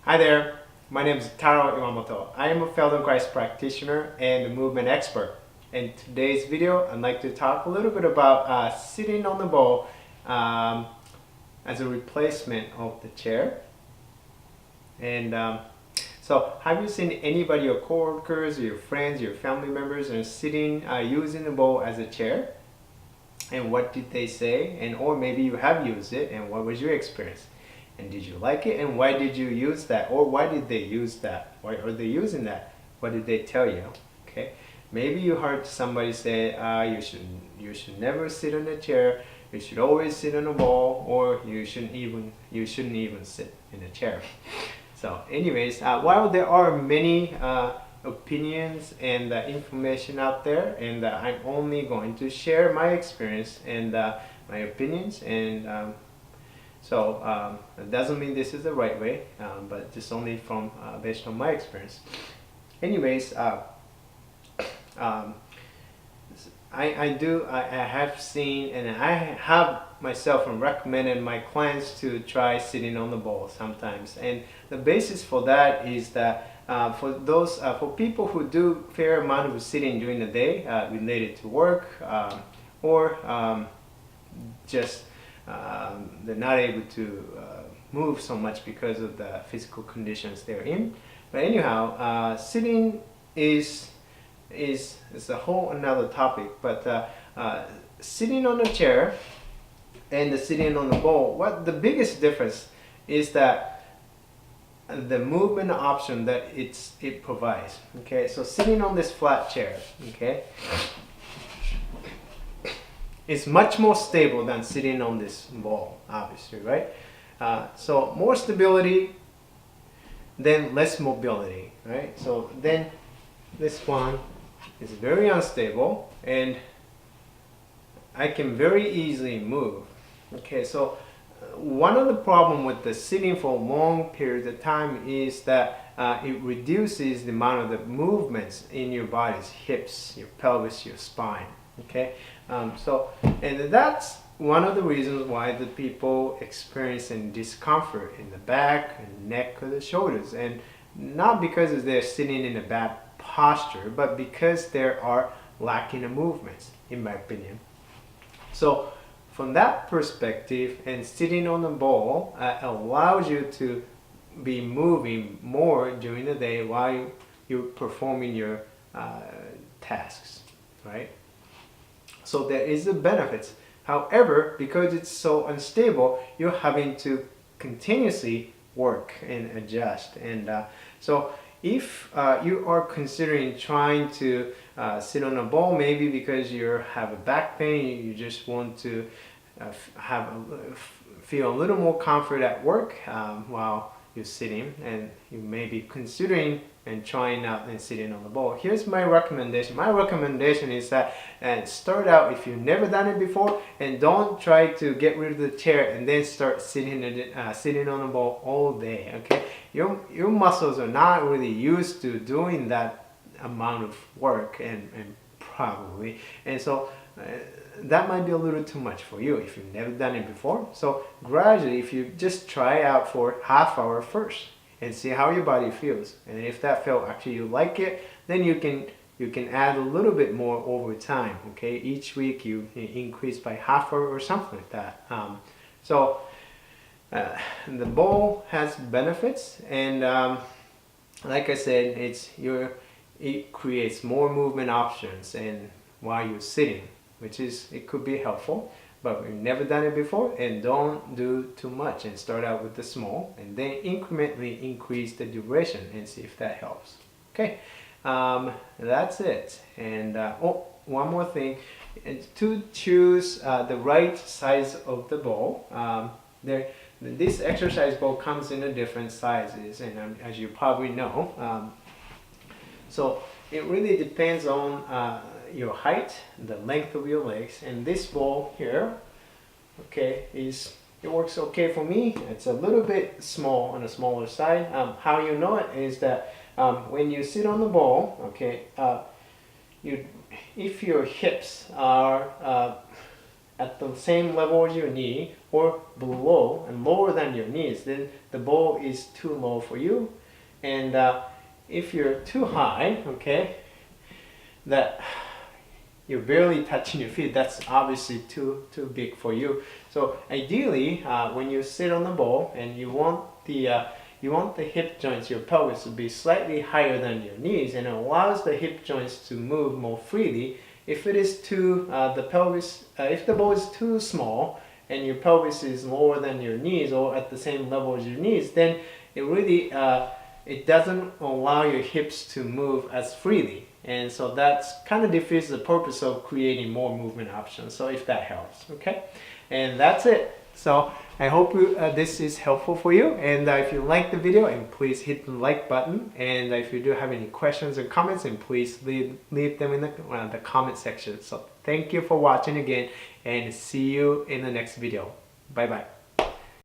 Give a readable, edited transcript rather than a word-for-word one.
Hi there, my name is Taro Iwamoto. I am a Feldenkrais practitioner and a movement expert. In today's video, I'd like to talk a little bit about sitting on the ball as a replacement of the chair. And so, have you seen anybody, your coworkers, your friends, your family members, and sitting using the ball as a chair? And what did they say? And or maybe you have used it, and what was your experience? And did you like it? And why did you use that? Or why did they use that? Why are they using that? What did they tell you? Okay, maybe you heard somebody say, you should never sit on a chair. You should always sit on a ball, or you shouldn't even sit in a chair. So, anyways, while there are many opinions and information out there, and I'm only going to share my experience and my opinions, and so it doesn't mean this is the right way, but just only from based on my experience. Anyways, I have seen, and I have myself recommended my clients to try sitting on the ball sometimes, and the basis for that is that for people who do fair amount of sitting during the day related to work, or just they're not able to move so much because of the physical conditions they're in. But anyhow, sitting is a whole another topic. But sitting on a chair and sitting on the ball, what the biggest difference is that the movement option that it provides. Okay, so sitting on this flat chair, okay, is much more stable than sitting on this ball, obviously, right? So more stability, then less mobility, right? So then this one is very unstable, and I can very easily move. Okay, so one of the problem with the sitting for long periods of time is that it reduces the amount of the movements in your body's hips, your pelvis, your spine. Okay, and that's one of the reasons why the people experiencing discomfort in the back and neck or the shoulders, and not because they're sitting in a bad posture, but because there are lacking of movements, in my opinion. So from that perspective, and sitting on the ball allows you to be moving more during the day while you're performing your tasks, right? So there is a benefits. However, because it's so unstable, you're having to continuously work and adjust. And so if you are considering trying to sit on a ball, maybe because you have a back pain, you just want to feel a little more comfort at work while you're sitting, and you may be considering and trying out and sitting on the ball. Here's my recommendation. My recommendation is that start out, if you've never done it before, and don't try to get rid of the chair and then start sitting on the ball all day. Okay, your muscles are not really used to doing that amount of work, and probably, and so that might be a little too much for you if you've never done it before. So gradually, if you just try out for half hour first and see how your body feels, and if that felt actually you like it, then you can add a little bit more over time. Okay, each week you increase by half hour or something like that. The ball has benefits, and like I said, it creates more movement options and while you're sitting, which is, it could be helpful. But we've never done it before, and don't do too much, and start out with the small and then incrementally increase the duration and see if that helps. Okay, that's it. And one more thing, to choose the right size of the ball. This exercise ball comes in different sizes, and as you probably know, so it really depends on your height, the length of your legs, and this ball here, okay, it works okay for me. It's a little bit small, on the smaller side. How you know it is that when you sit on the ball, okay, if your hips are at the same level as your knee or below and lower than your knees, then the ball is too low for you. And if you're too high, okay, that you're barely touching your feet, that's obviously too big for you. So ideally, when you sit on the ball and you want the hip joints, your pelvis, to be slightly higher than your knees, and it allows the hip joints to move more freely. If it is if the ball is too small and your pelvis is lower than your knees or at the same level as your knees, then it really it doesn't allow your hips to move as freely. And so that's kind of defeats the purpose of creating more movement options. So if that helps, okay? And that's it. So I hope this is helpful for you. And if you like the video, and please hit the like button. And if you do have any questions or comments, and please leave them in the comment section. So thank you for watching again, and see you in the next video. Bye bye.